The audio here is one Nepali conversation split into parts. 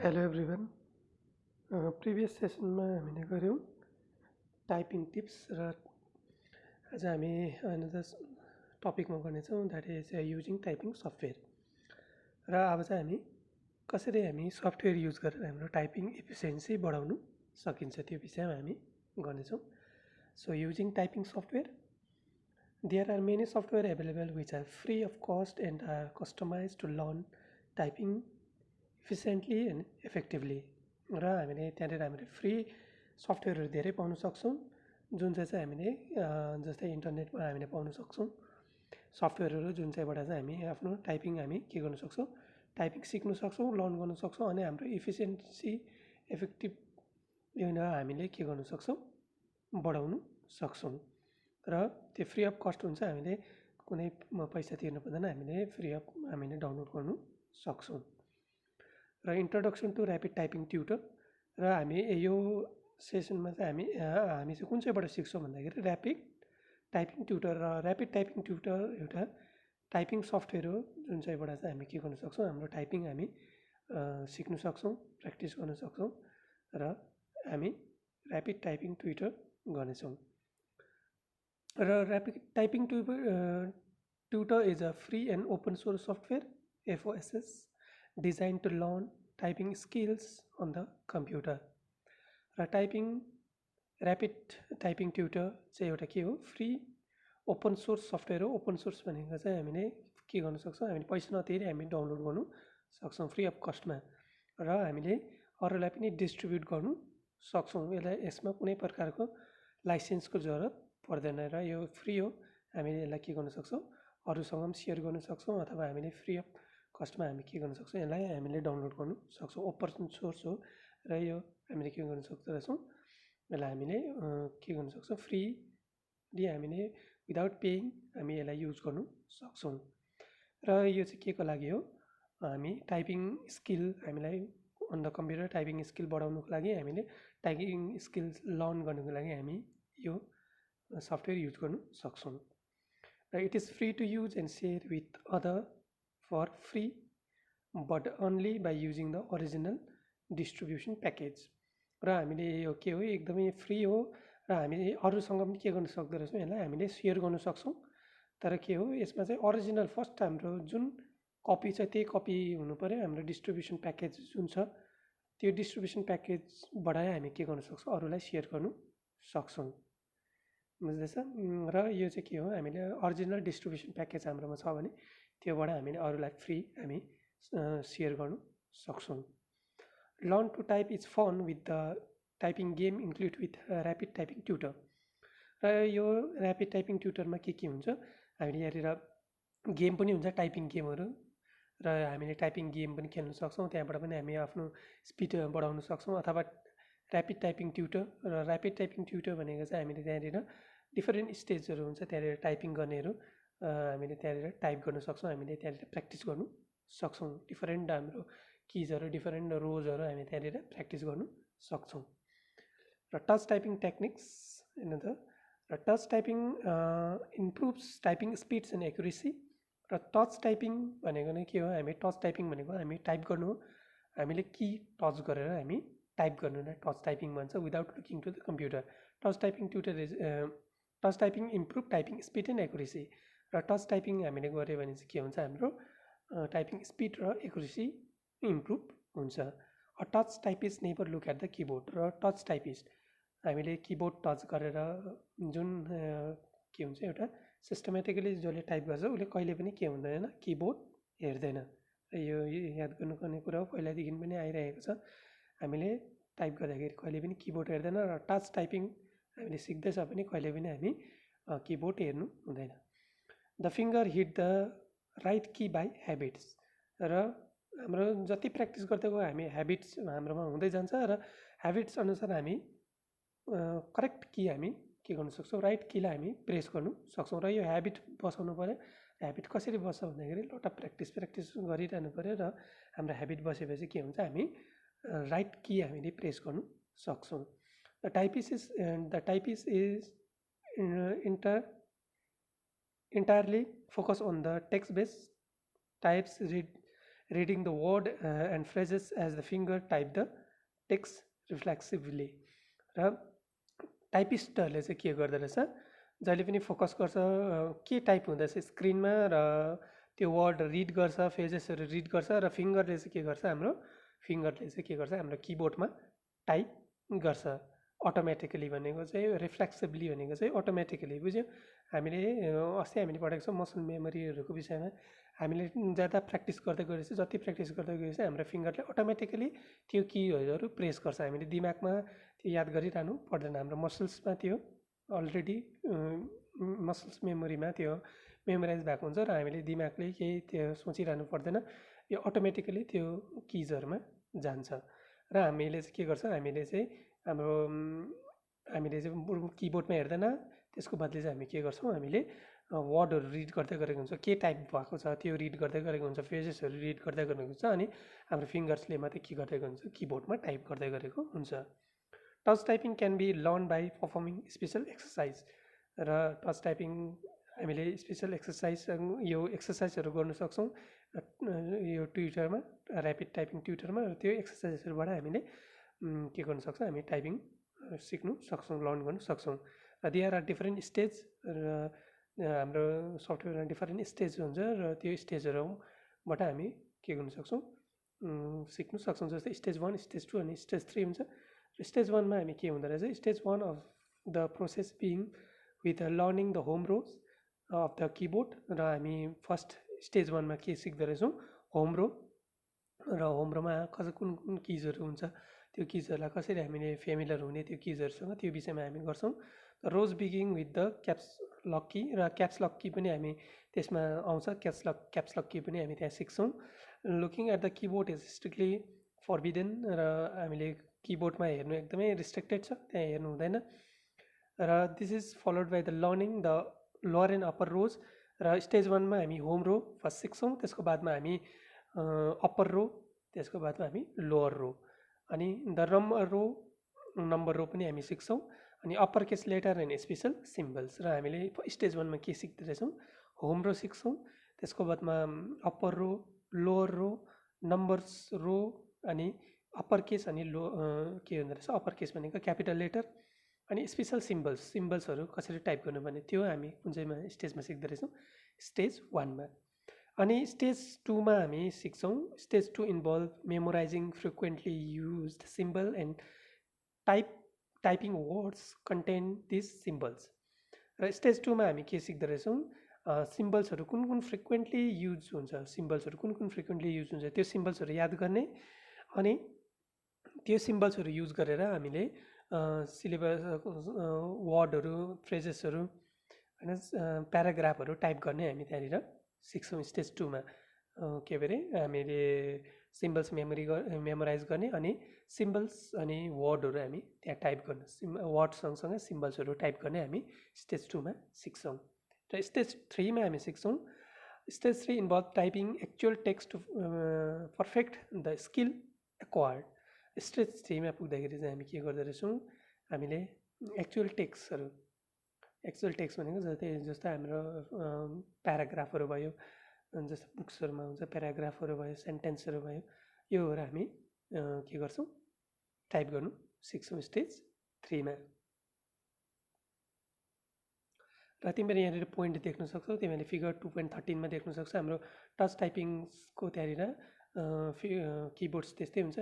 Hello everyone. प्रिभियस सेसनमा हामीले गऱ्यौँ टाइपिङ टिप्स र आज हामी अनदर टपिकमा गर्नेछौँ, that is using typing software. र अब चाहिँ हामी कसरी हामी सफ्टवेयर युज गरेर हाम्रो टाइपिङ एफिसिएन्सी बढाउनु सकिन्छ त्यो विषयमा हामी गर्नेछौँ। So using typing software, there are many software available which are free of cost and are customize to learn typing efficiently and effectively. र हामीले त्यहाँनिर हामीले फ्री सफ्टवेयरहरू धेरै पाउन सक्छौँ, जुन चाहिँ हामीले जस्तै इन्टरनेटमा हामीले पाउन सक्छौँ सफ्टवेयरहरू, जुन चाहिँबाट चाहिँ हामी आफ्नो टाइपिङ हामी के गर्न सक्छौँ, टाइपिङ सिक्न सक्छौँ, लर्न गर्न सक्छौँ अनि हाम्रो इफिसियन्सी इफेक्टिभ हामीले के गर्न सक्छौँ, बढाउन सक्छौँ। र त्यो फ्री अफ कस्ट हुन्छ, हामीले कुनै पैसा तिर्नु पर्दैन, हामीले फ्री अफ हामीले डाउनलोड गर्नु सक्छौँ। र introduction to rapid typing tutor, र हामी यो सेसनमा चाहिँ हामी चाहिँ कुन चाहिँबाट सिक्छौँ भन्दाखेरि ऱ्यापिड टाइपिङ ट्युटर। र ऱ्यापिड टाइपिङ ट्युटर एउटा टाइपिङ सफ्टवेयर हो, जुन चाहिँबाट चाहिँ हामी के गर्न सक्छौँ, हाम्रो टाइपिङ हामी सिक्न सक्छौँ, प्र्याक्टिस गर्न सक्छौँ र हामी ऱ्यापिड टाइपिङ ट्युटर गर्नेछौँ। र rapid typing tutor is a free and open source software FOSS designed to learn typing skills on the computer। र ऱ्यापिड टाइपिङ ट्युटर चाहिँ एउटा के हो, फ्री ओपन सोर्स सफ्टवेयर हो। ओपन सोर्स भनेको चाहिँ हामीले के गर्न सक्छौँ, हामीले पैसा नतिरी हामी डाउनलोड गर्नु सक्छौँ फ्री अफ कस्टमा, र हामीले अरूलाई पनि डिस्ट्रिब्युट गर्नु सक्छौँ। यसमा कुनै प्रकारको लाइसेन्सको जरुरत पर्दैन र यो फ्री हो। हामीले यसलाई के गर्न सक्छौँ, अरूसँग पनि सेयर गर्न सक्छौँ अथवा हामीले फ्री अफ कस्टमा हामी के गर्न सक्छौँ, यसलाई हामीले डाउनलोड गर्नु सक्छौँ। ओपन सोर्स हो र यो हामीले के गर्न सक्छौँ, यसलाई हामीले के गर्न सक्छौँ, फ्रीली हामीले विदाउट पेइङ हामी यसलाई युज गर्नु सक्छौँ। र यो चाहिँ के को लागि हो, हामी टाइपिङ स्किल हामीलाई on the computer typing skill बढाउनुको लागि, हामीले टाइपिङ स्किल लर्न गर्नुको लागि हामी यो सफ्टवेयर युज गर्नु सक्छौँ। र it is free to use and share with other for free but only by using the original distribution package। र हामीले यो के हो, एकदमै फ्री हो र हामीले अरूसँग पनि के गर्न सक्दो रहेछौँ, यसलाई हामीले सेयर गर्न सक्छौँ। तर के हो, यसमा चाहिँ ओरिजिनल फर्स्ट हाम्रो जुन कपी छ त्यही कपी हुनु पऱ्यो। हाम्रो डिस्ट्रिब्युसन प्याकेज जुन छ त्यो डिस्ट्रिब्युसन प्याकेजबाट हामी के गर्न सक्छौँ, अरूलाई सेयर गर्नु सक्छौँ, बुझ्दैछ। र यो चाहिँ के हो, हामीले ओरिजिनल डिस्ट्रिब्युसन प्याकेज हाम्रोमा छ भने त्योबाट हामीले अरूलाई फ्री हामी सेयर गर्नु सक्छौँ। Learn to type is fun with the typing game include with rapid typing tutor. र यो ऱ्यापिड टाइपिङ ट्युटरमा के हुन्छ, हामीले यहाँनिर गेम पनि हुन्छ, टाइपिङ गेमहरू, र हामीले टाइपिङ गेम पनि खेल्न सक्छौँ। त्यहाँबाट पनि हामी आफ्नो स्पिड बढाउन सक्छौँ। अथवा ऱ्यापिड टाइपिङ ट्युटर, र ऱ्यापिड टाइपिङ ट्युटर भनेको चाहिँ हामीले त्यहाँनिर डिफरेन्ट स्टेजहरू हुन्छ, त्यहाँनिर टाइपिङ गर्नेहरू हामीले त्यहाँनिर टाइप गर्न सक्छौँ, हामीले त्यहाँनिर प्र्याक्टिस गर्नु सक्छौँ। डिफरेन्ट हाम्रो किजहरू, डिफरेन्ट रोजहरू हामी त्यहाँनिर प्र्याक्टिस गर्नु सक्छौँ। र टच टाइपिङ टेक्निक्स र touch typing improves typing speeds and accuracy. र टच टाइपिङ भनेको नै के हो, हामी टच टाइपिङ भनेको हामी टाइप गर्नु हो, हामीले की टच गरेर हामी टाइप गर्नु नै टच टाइपिङ भन्छ, without looking to the computer. Touch typing tutor is touch typing improve typing speed and accuracy. र टच टाइपिङ हामीले गऱ्यो भने चाहिँ के हुन्छ, हाम्रो टाइपिङ स्पिड र एक्युरेसी इम्प्रुभ हुन्छ। A touch typist never look at the keyboard. र टच टाइपिस्ट हामीले किबोर्ड टच गरेर जुन के हुन्छ, एउटा सिस्टमेटिकली जसले टाइप गर्छ उसले कहिले पनि के हुँदैन, किबोर्ड हेर्दैन। यो याद गर्नुपर्ने कुरा हो, पहिलादेखि पनि आइरहेको छ। हामीले टाइप गर्दाखेरि कहिले पनि किबोर्ड हेर्दैन, र टच टाइपिङ हामीले सिक्दैछ भने कहिले पनि हामी किबोर्ड हेर्नु हुँदैन। The finger hit the right key by habits. र हाम्रो जति प्र्याक्टिस गर्दै गयो हामी ह्याबिट्स हाम्रोमा हुँदै जान्छ, र ह्याबिट्स अनुसार हामी करेक्ट की हामी के गर्न सक्छौँ, राइट कीलाई हामी प्रेस गर्नु सक्छौँ। र यो ह्याबिट बसाउनु पऱ्यो। ह्याबिट कसरी बस्छ भन्दाखेरि एउटा प्र्याक्टिस गरिरहनु पऱ्यो, र हाम्रो ह्याबिट बसेपछि के हुन्छ, हामी राइट की हामीले प्रेस गर्नु सक्छौँ। The typist is entirely focus on the text-based types reading the word and phrases as the finger type the text reflexively. र टाइपिस्टहरूले चाहिँ के गर्दो रहेछ, जहिले पनि फोकस गर्छ के टाइप हुँदैछ स्क्रिनमा र त्यो वर्ड रिड गर्छ, फेजेसहरू रिड गर्छ र फिङ्गरले चाहिँ के गर्छ, हाम्रो फिङ्गरले चाहिँ के गर्छ, हाम्रो किबोर्डमा टाइप गर्छ अटोमेटिकली। भनेको चाहिँ रिफ्लेक्सिभली भनेको चाहिँ अटोमेटिकली, बुझ्यो। हामीले अस्ति हामीले पढेको छौँ मसल मेमोरीहरूको विषयमा। हामीले ज्यादा प्र्याक्टिस गर्दै गएपछि, जति प्र्याक्टिस गर्दै गएपछि हाम्रो फिङ्गरले अटोमेटिकली त्यो किहरू प्रेस गर्छ। हामीले दिमागमा त्यो याद गरिरहनु पर्दैन, हाम्रो मसल्समा त्यो अलरेडी मसल्स मेमोरीमा त्यो मेमोराइज भएको हुन्छ र हामीले दिमागले केही त्यो सोचिरहनु पर्दैन, यो अटोमेटिकली त्यो किजहरूमा जान्छ। र हामीले चाहिँ के गर्छ, हामीले चाहिँ किबोर्डमा हेर्दैन, त्यसको बदली चाहिँ हामी के गर्छौँ, हामीले वर्डहरू रिड गर्दै गरेको हुन्छ, के टाइप भएको छ त्यो रिड गर्दै गरेको हुन्छ, फेजेसहरू रिड गर्दै गरेको हुन्छ, अनि हाम्रो फिङ्गर्सले मात्रै के गर्दै हुन्छ, किबोर्डमा टाइप गर्दै गरेको हुन्छ। Touch typing can be learn by performing special exercise. र टच टाइपिङ हामीले स्पेसल एक्सर्साइज, यो एक्सर्साइजहरू गर्नु सक्छौँ यो ट्युटरमा, ऱ्यापिड टाइपिङ ट्युटरमा। र त्यो एक्सर्साइजहरूबाट हामीले के गर्नु सक्छौँ, हामी टाइपिङ सिक्नु सक्छौँ, लर्न गर्नु सक्छौँ। र देयर आर डिफरेन्ट स्टेज, र हाम्रो सफ्टवेयरमा डिफरेन्ट स्टेज हुन्छ र त्यो स्टेजहरूबाट हामी के गर्नु सक्छौँ, सिक्नु सक्छौँ। जस्तै स्टेज 1, स्टेज 2 अनि स्टेज 3 हुन्छ। स्टेज 1 मा हामी के हुँदो रहेछ, stage 1 of the process being with learning the home rows of the keyboard. र हामी फर्स्ट स्टेज 1 मा के सिक्दो रहेछौँ, होम रो। र होम रोमा कुन कुन किजहरू हुन्छ, त्यो किजहरूलाई कसरी हामीले फेमिलियर हुने त्यो किजहरूसँग, त्यो विषयमा हामी गर्छौँ। रोज बिगिङ विथ द क्याप्स लक की, र क्याप्स लक की पनि हामी त्यसमा आउँछ, क्याप्स लक की पनि हामी त्यहाँ सिक्छौँ। Looking at the keyboard is strictly forbidden, र हामीले किबोर्डमा हेर्नु एकदमै रिस्ट्रिक्टेड छ, त्यहाँ हेर्नु हुँदैन। र this is followed by the learning the lower and upper rows. र स्टेज 1 मा हामी होम रो फर्स्ट सिक्छौँ, त्यसको बादमा हामी अप्पर रो, त्यसको बादमा हामी लोअर रो, अनि द नम्बर रो पनि हामी सिक्छौँ, अनि upper case letter and special symbols. र हामीले स्टेज 1 मा के सिक्दै रहेछौँ, होम रो सिक्छौँ, त्यसको बादमा अप्पर रो, लोअर रो, नम्बर्स रो, अनि अप्पर केस अनि के हुँदो रहेछ, अप्पर केस भनेको क्यापिटल लेटर, अनि स्पेसल सिम्बल्सहरू कसरी टाइप गर्नु भने त्यो हामी कुन चाहिँमा स्टेजमा सिक्दो रहेछौँ, स्टेज 1 मा। अनि स्टेज 2 मा हामी सिक्छौँ, stage 2 involve memorising frequently used symbol and typing words contain this symbols. र स्टेज 2 मा हामी के सिक्दो रहेछौँ, सिम्बल्सहरू कुन कुन फ्रिक्वेन्टली युज हुन्छ, सिम्बल्सहरू कुन कुन फ्रिक्वेन्टली युज हुन्छ त्यो सिम्बल्सहरू याद गर्ने, अनि त्यो सिम्बल्सहरू युज गरेर हामीले सिलेबस वर्डहरू, फ्रेजेसहरू होइन, प्याराग्राफहरू टाइप गर्ने हामी त्यहाँनिर सिक्छौँ स्टेज 2 मा। के अरे हामीले सिम्बल्स मेमोराइज गर्ने, अनि सिम्बल्स अनि वर्डहरू हामी त्यहाँ टाइप गर्ने, वर्ड सँगसँगै सिम्बल्सहरू टाइप गर्ने हामी स्टेज 2 मा सिक्छौँ। र स्टेज 3 मा हामी सिक्छौँ, stage 3 involve typing actual text to perfect the skill acquired. Stage 3 मा पुग्दाखेरि चाहिँ हामी के गर्दो रहेछौँ, हामीले एक्चुअल टेक्स्ट भनेको जस्तै हाम्रो प्याराग्राफहरू भयो, जस्तो बुक्सहरूमा हुन्छ प्याराग्राफहरू भयो, सेन्टेन्सहरू भयो, योहरू हामी के गर्छौँ, टाइप गर्नु सिक्छौँ स्टेज 3 मा। र तिमीले यहाँनिर पोइन्ट देख्न सक्छौ, तिमीले फिगर 2.13 मा देख्न सक्छौ हाम्रो टच टाइपिङको त्यहाँनिर किबोर्ड्स त्यस्तै हुन्छ।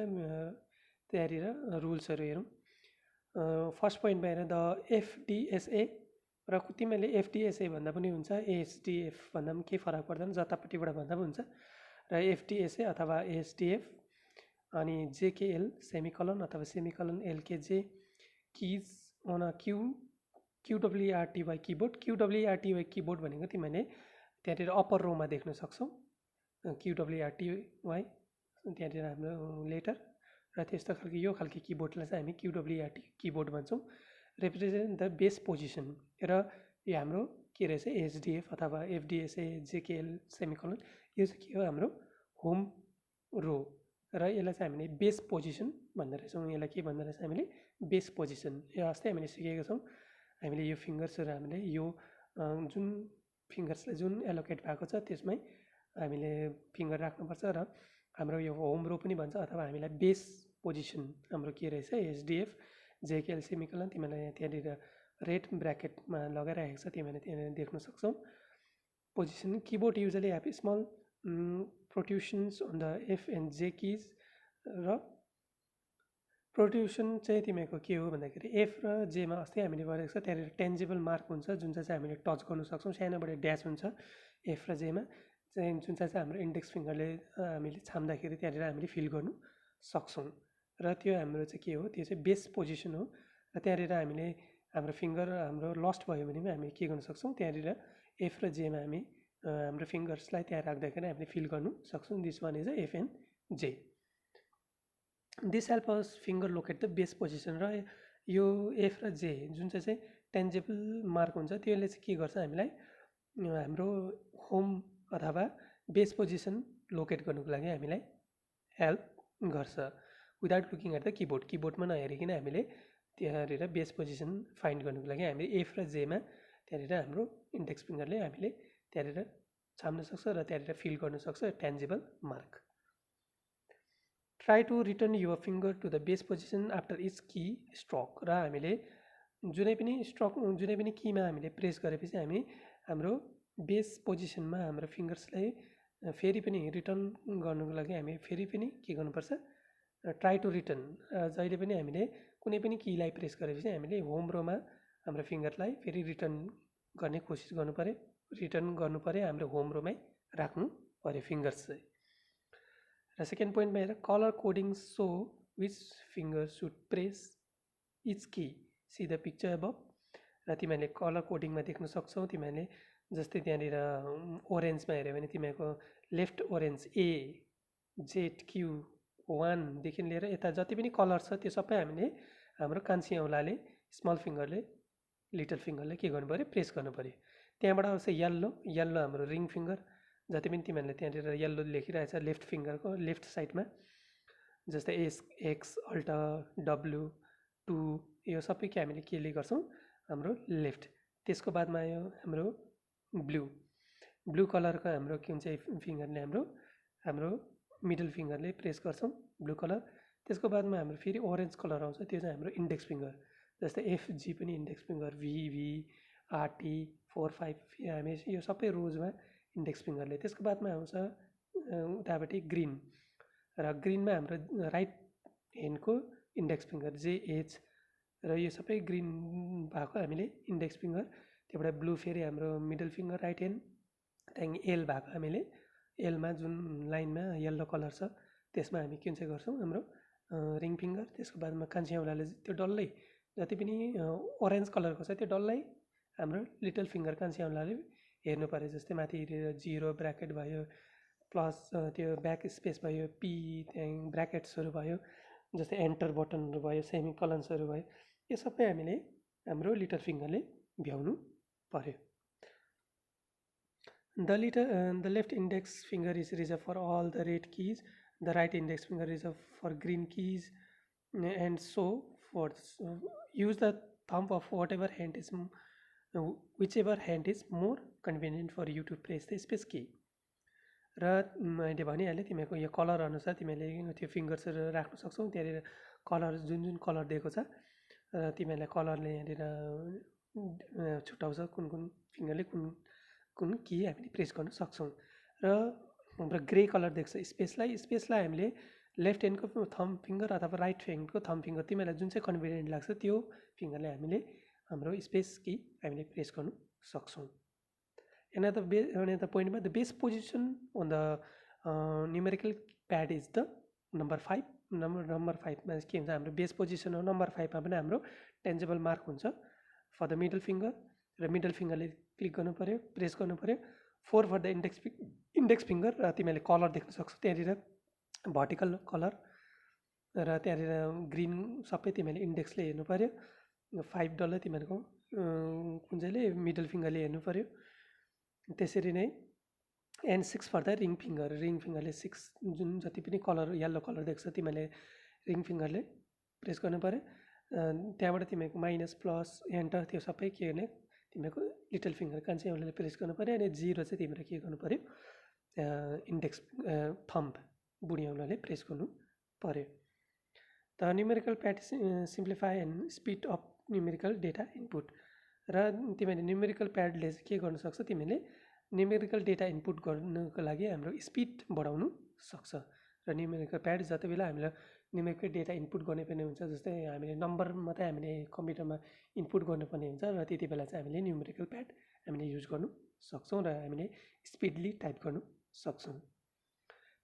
त्यहाँनिर रुल्सहरू हेरौँ। फर्स्ट पोइन्टमा हेर द एफडिएसए, र तिमीले एफडिएसए भन्दा पनि हुन्छ, एएसडिएफ भन्दा पनि केही फरक पर्दैन, जतापट्टिबाट भन्दा पनि हुन्छ। र एफडिएसए अथवा एएसडिएफ, अनि जेकेएल सेमिकलन अथवा semicolon LKJ keys on a QWERTY keyboard. QWERTY keyboard भनेको तिमीले त्यहाँनिर अप्पर रोमा देख्न सक्छौ, क्युडब्ल्युआरटीवाई त्यहाँनिर हाम्रो लेटर। र त्यस्तो खालको यो खालको किबोर्डलाई चाहिँ हामी क्युडब्ल्युआरटी किबोर्ड भन्छौँ। रिप्रेजेन्ट द बेस पोजिसन, र यो हाम्रो के रहेछ, एसडिएफ अथवा एफडिएसए जेकेएल सेमिकलन, यो चाहिँ के हो, हाम्रो होम रो। र यसलाई चाहिँ हामीले बेस पोजिसन भन्दो रहेछौँ। यसलाई के भन्दो रहेछ हामीले, बेस पोजिसन। यो अस्ति हामीले सिकेका छौँ। हामीले यो फिङ्गर्सहरू हामीले यो जुन फिङ्गर्सलाई जुन एलोकेट भएको छ त्यसमै हामीले फिङ्गर राख्नुपर्छ, र हाम्रो यो होम रो पनि भन्छ अथवा हामीलाई बेस पोजिसन हाम्रो के रहेछ एचडिएफ जेकेएल सेमिकोलन तिमीलाई त्यहाँनिर रेड ब्र्याकेटमा लगाइरहेको छ तिमीले त्यहाँनिर देख्न सक्छौ position keyboard usually have small protrusions on the F and J keys र प्रोट्रुसन चाहिँ तिमीको के हो भन्दाखेरि एफ र जेमा अस्ति हामीले गरेको छ त्यहाँनिर टेन्जिबल मार्क हुन्छ जुन चाहिँ हामीले टच गर्न सक्छौँ सानोबाट ड्यास हुन्छ एफ र जेमा चाहिँ जुन चाहिँ हाम्रो इन्डेक्स फिङ्गरले हामीले छाम्दाखेरि त्यहाँनिर हामीले फिल गर्नु सक्छौँ र त्यो हाम्रो चाहिँ के हो त्यो चाहिँ बेस पोजिसन हो र त्यहाँनिर हामीले हाम्रो फिङ्गर हाम्रो लस्ट भयो भने पनि हामीले के गर्न सक्छौँ त्यहाँनिर एफ र जेमा हामी हाम्रो फिङ्गर्सलाई त्यहाँ राख्दाखेरि हामीले फिल गर्नु सक्छौँ this one is a F and J this help us finger locate the base position र यो एफ र जे जुन चाहिँ टेन्जेबल मार्क हुन्छ त्यसले चाहिँ के गर्छ हामीलाई हाम्रो होम अथवा बेस पोजिसन लोकेट गर्नुको लागि हामीलाई हेल्प गर्छ विदाउट लुकिङ एट द किबोर्डमा नहेरिकन हामीले त्यहाँनिर बेस पोजिसन फाइन्ड गर्नुको लागि हामीले एफ र जेमा त्यहाँनिर हाम्रो इन्डेक्स फिङ्गरले हामीले त्यहाँनिर छाम्न सक्छ र त्यहाँनिर फिल गर्न सक्छ tangible mark try to return your finger to the base position after each key stroke र हामीले जुनै पनि कीमा हामीले प्रेस गरेपछि हामी हाम्रो बेस पोजिसनमा हाम्रो फिङ्गर्सलाई फेरि पनि रिटर्न गर्नुको लागि हामी फेरि पनि के गर्नुपर्छ ट्राई टु रिटर्न जहिले पनि हामीले कुनै पनि कीलाई प्रेस गरेपछि हामीले होम रोमा हाम्रो फिङ्गरलाई फेरि रिटर्न गर्ने कोसिस गर्नु पर्यो रिटर्न गर्नु पर्यो हाम्रो होम रोमै राख्नु पर्यो फिङ्गर्स चाहिँ र सेकेन्ड पोइन्टमा हेर colour coding so which finger should press each key see the picture above र तिमीहरूले कलर कोडिङमा देख्न सक्छौ तिमीहरूले जस्तै त्यहाँनिर ओरेन्जमा हेऱ्यो भने तिमीहरूको लेफ्ट ओरेन्ज ए जेड क्यू 1 देखि लिएर यता जति पनि कलर छ त्यो सबै हामीले हाम्रो कान्छी औँलाले स्मल फिङ्गरले लिटल फिङ्गरले के गर्नु पर्यो प्रेस गर्नु पर्यो त्यहाँबाट आउँछ येल्लो हाम्रो रिङ फिङ्गर जति पनि तिमीहरूले त्यहाँनिर येल्लो लेखिरहेछ लेफ्ट फिङ्गरको लेफ्ट साइडमा जस्तै एक्स अल्टा डब्लु 2 यो सबै के हामीले केले गर्छौँ हाम्रो लेफ्ट त्यसको बादमा आयो हाम्रो ब्लू कलरको हाम्रो के हुन्छ फिङ्गरले हाम्रो मिडल फिङ्गरले प्रेस गर्छौँ ब्लू कलर त्यसको बादमा हाम्रो फेरि ओरेन्ज कलर आउँछ त्यो चाहिँ हाम्रो इन्डेक्स फिङ्गर जस्तै एफजी पनि इन्डेक्स फिङ्गर भिभी आरटी 4 5 हामी यो सबै रोजमा इन्डेक्स फिङ्गरले त्यसको बादमा आउँछ उतापट्टि ग्रिन र ग्रिनमा हाम्रो राइट ह्यान्डको इन्डेक्स फिङ्गर जेएच र यो सबै ग्रिन भएको हामीले इन्डेक्स फिङ्गर त्यहाँबाट ब्लू फेरि हाम्रो मिडल फिङ्गर राइट ह्यान्ड त्यहाँदेखि एल भएको हामीले एलमा जुन लाइनमा येल्लो कलर छ त्यसमा हामी के चाहिँ गर्छौँ हाम्रो रिङ फिङ्गर त्यसको बादमा कान्छी औँलाले त्यो डल्लै जति पनि ओरेन्ज कलरको छ त्यो डल्लै हाम्रो लिटल फिङ्गर कान्छी औँलाले हेर्नु पर्यो जस्तै माथि जिरो ब्र्याकेट भयो प्लस त्यो ब्याक स्पेस भयो पी त्यहाँदेखि ब्र्याकेट्सहरू भयो जस्तै एन्टर बटनहरू भयो सेमी कलन्सहरू भयो यो सबै हामीले हाम्रो लिटल फिङ्गरले भ्याउनु पर्यो The left index finger is reserved for all the red keys. The right index finger is reserved for green keys, and so forth. So use the thumb of whichever hand is more convenient for you to press the space key. र मैले भनिहालेँ तिमीहरूको यो कलर अनुसार तिमीहरूले त्यो फिङ्गर्सहरू राख्न सक्छौ त्यहाँनिर कलर जुन कलर दिएको छ र तिमीहरूलाई कलरले यहाँनिर छुट्याउँछ कुन फिङ्गरले कुन की हामीले प्रेस गर्न सक्छौँ र हाम्रो ग्रे कलर देख्छ स्पेसलाई हामीले लेफ्ट ह्यान्डको थम फिङ्गर अथवा राइट ह्यान्डको थम फिङ्गर तिमीलाई जुन चाहिँ कन्भिनियन्ट लाग्छ त्यो फिङ्गरले हामीले हाम्रो स्पेस की हामीले प्रेस गर्नु सक्छौँ another point about the base position on the numerical pad is the number 5 number 5 मा के हुन्छ हाम्रो बेस पोजिसन हो नम्बर 5 मा पनि हाम्रो टेन्जिबल मार्क हुन्छ फर द मिडल फिङ्गर र मिडल फिङ्गरले क्लिक गर्नु पर्यो प्रेस गर्नु पर्यो 4 फर द इन्डेक्स फिङ्गर र तिमीले कलर देख्न सक्छौ त्यहाँनिर भर्टिकल कलर र त्यहाँनिर ग्रिन सबै तिमीले इन्डेक्सले हेर्नु पर्यो 5 डलर तिमीहरूको कुन चाहिँले मिडल फिङ्गरले हेर्नु पर्यो त्यसरी नै एन्ड 6 फर द रिङ फिङ्गरले 6 जुन जति पनि कलर येल्लो कलर देख्छ तिमीले रिङ फिङ्गरले प्रेस गर्नु पर्यो त्यहाँबाट तिमीहरूको माइनस प्लस एन्टर त्यो सबै के गर्ने तिमीहरूको लिटल फिङ्गर कान्छी औँलाले प्रेस गर्नु पर्यो अनि जिरो चाहिँ तिमीले के गर्नु पर्यो इन्डेक्स थम्ब बुढी औँलाले प्रेस गर्नु पर्यो। The numerical pad simplify and speed of numerical data input. र तिमीले न्युमेरिकल प्याडले के गर्न सक्छ, तिमीले न्युमेरिकल डेटा इनपुट गर्नुको लागि हाम्रो स्पिड बढाउनु सक्छ। र न्युमेरिकल प्याड जति बेला हामीलाई न्युमेरिकल डेटा इनपुट गर्नुपर्ने हुन्छ, जस्तै हामीले नम्बर मात्रै हामीले कम्प्युटरमा इनपुट गर्नुपर्ने हुन्छ, र त्यति बेला चाहिँ हामीले न्युमेरिकल प्याड हामीले युज गर्नु सक्छौँ र हामीले स्पिडली टाइप गर्नु सक्छौँ।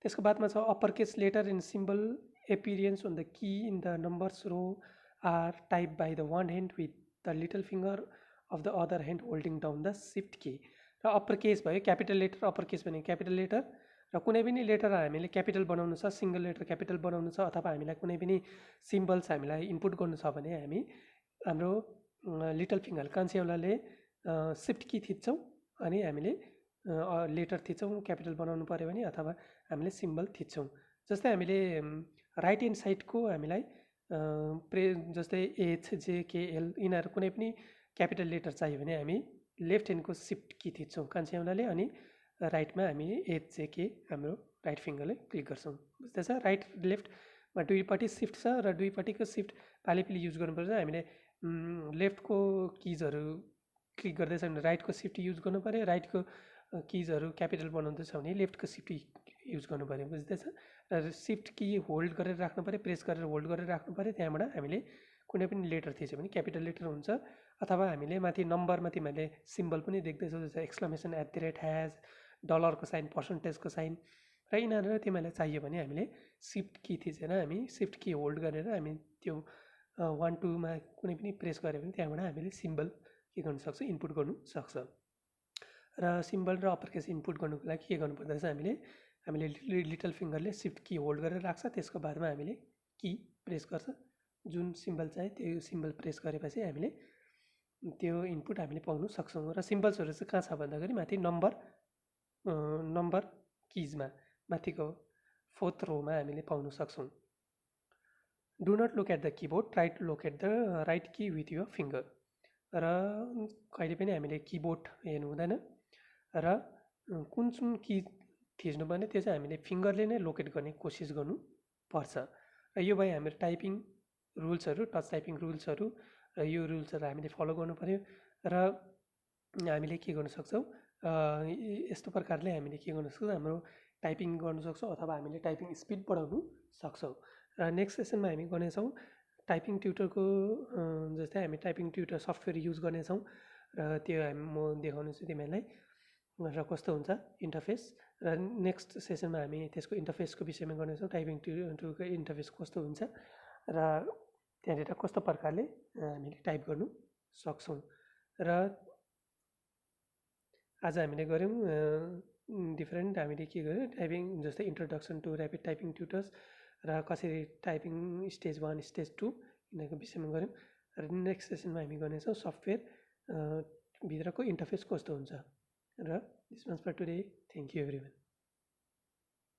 त्यसको बादमा छ upper case letter and symbol appearance on the key in the numbers row are typed by the one hand with the little finger of the other hand holding down the shift key। र अप्पर केस भयो क्यापिटल लेटर, अप्पर केस भने क्यापिटल लेटर, र कुनै पनि लेटर हामीले क्यापिटल बनाउनु छ, सिङ्गल लेटर क्यापिटल बनाउनु छ, अथवा हामीलाई कुनै पनि सिम्बल्स हामीलाई इनपुट गर्नु छ भने हामी हाम्रो लिटल फिङ्गर कान्छी औँलाले शिफ्ट की थिच्छौँ अनि हामीले लेटर थिच्छौँ क्यापिटल बनाउनु पर्यो भने, अथवा हामीले सिम्बल थिच्छौँ। जस्तै हामीले राइट ह्यान्ड साइडको हामीलाई जस्तै HJKL यिनीहरू कुनै पनि क्यापिटल लेटर चाहियो भने हामी लेफ्ट ह्यान्डको शिफ्ट की थिच्छौँ कान्छी औँलाले, अनि राइटमा हामी HJK हाम्रो राइट फिङ्गरले क्लिक गर्छौँ। बुझ्दैछ? राइट लेफ्टमा दुईपट्टि शिफ्ट छ र दुईपट्टिको शिफ्ट पालिपालि युज गर्नुपर्छ। हामीले लेफ्टको किजहरू क्लिक गर्दैछ भने राइटको शिफ्ट युज गर्नु पऱ्यो, राइटको किजहरू क्यापिटल बनाउँदैछ भने लेफ्टको शिफ्ट युज गर्नु पऱ्यो। बुझ्दैछ? र शिफ्ट की होल्ड गरेर राख्नु पऱ्यो, प्रेस गरेर होल्ड गरेर राख्नु पऱ्यो। त्यहाँबाट हामीले कुनै पनि लेटर थिच्यो भने क्यापिटल लेटर हुन्छ, अथवा हामीले माथि नम्बरमा तिमीहरूले सिम्बल पनि देख्दैछौ, जस्तै एक्सक्लेमेसन @ डलरको साइन, पर्सेन्टेजको साइन, र यिनीहरू तिमीहरूलाई चाहियो भने हामीले शिफ्ट की थिचेर हामी शिफ्ट की होल्ड गरेर हामी त्यो 1 2 मा कुनै पनि प्रेस गऱ्यो भने त्यहाँबाट हामीले सिम्बल के गर्नु सक्छ, इनपुट गर्नु सक्छ। र सिम्बल र अप्पर केस इनपुट गर्नुको लागि के गर्नुपर्दछ, हामीले लिटल फिङ्गरले शिफ्ट की होल्ड गरेर राख्छ, त्यसको बादमा हामीले की प्रेस गर्छ, जुन सिम्बल चाहिँ त्यो सिम्बल प्रेस गरेपछि हामीले त्यो इनपुट हामीले पाउनु सक्छौँ। र सिम्बल्सहरू चाहिँ कहाँ छ भन्दाखेरि माथि नम्बर किजमा माथिको 4th रोमा हामीले पाउन सक्छौँ। Do not look at the keyboard, try to look at the right key with your finger. र कहिले पनि हामीले किबोर्ड हेर्नु हुँदैन, र कुन की थिच्नुपर्ने त्यो चाहिँ हामीले फिङ्गरले नै लोकेट गर्ने कोसिस गर्नुपर्छ। र यो भयो हाम्रो टाइपिङ रुल्सहरू, टच टाइपिङ रुल्सहरू, र यो रुल्सहरू हामीले फलो गर्नु पर्यो। र हामीले के गर्न सक्छौँ, यस्तो प्रकारले हामीले के गर्न सक्छौँ, हाम्रो टाइपिङ गर्न सक्छौँ, अथवा हामीले टाइपिङ स्पिड बढाउनु सक्छौँ। र नेक्स्ट सेसनमा हामी गर्नेछौँ टाइपिङ ट्युटरको, जस्तै हामी टाइपिङ ट्युटर सफ्टवेयर युज गर्नेछौँ, र त्यो म देखाउनेछु तिमीहरूलाई र कस्तो हुन्छ इन्टरफेस। र नेक्स्ट सेसनमा हामी त्यसको इन्टरफेसको विषयमा गर्नेछौँ, टाइपिङ ट्युटरको इन्टरफेस कस्तो हुन्छ र त्यहाँनिर कस्तो प्रकारले हामीले टाइप गर्नु सक्छौँ। र आज हामीले गऱ्यौँ डिफरेन्ट, हामीले के गर्यो टाइपिङ, जस्तै introduction to rapid typing tutors, र कसरी टाइपिङ स्टेज 1 स्टेज 2 यिनीहरूको विषयमा गऱ्यौँ। र नेक्स्ट सेसनमा हामी गर्नेछौँ सफ्टवेयर भित्रको इन्टरफेस कस्तो हुन्छ। र this was for today, thank you everyone.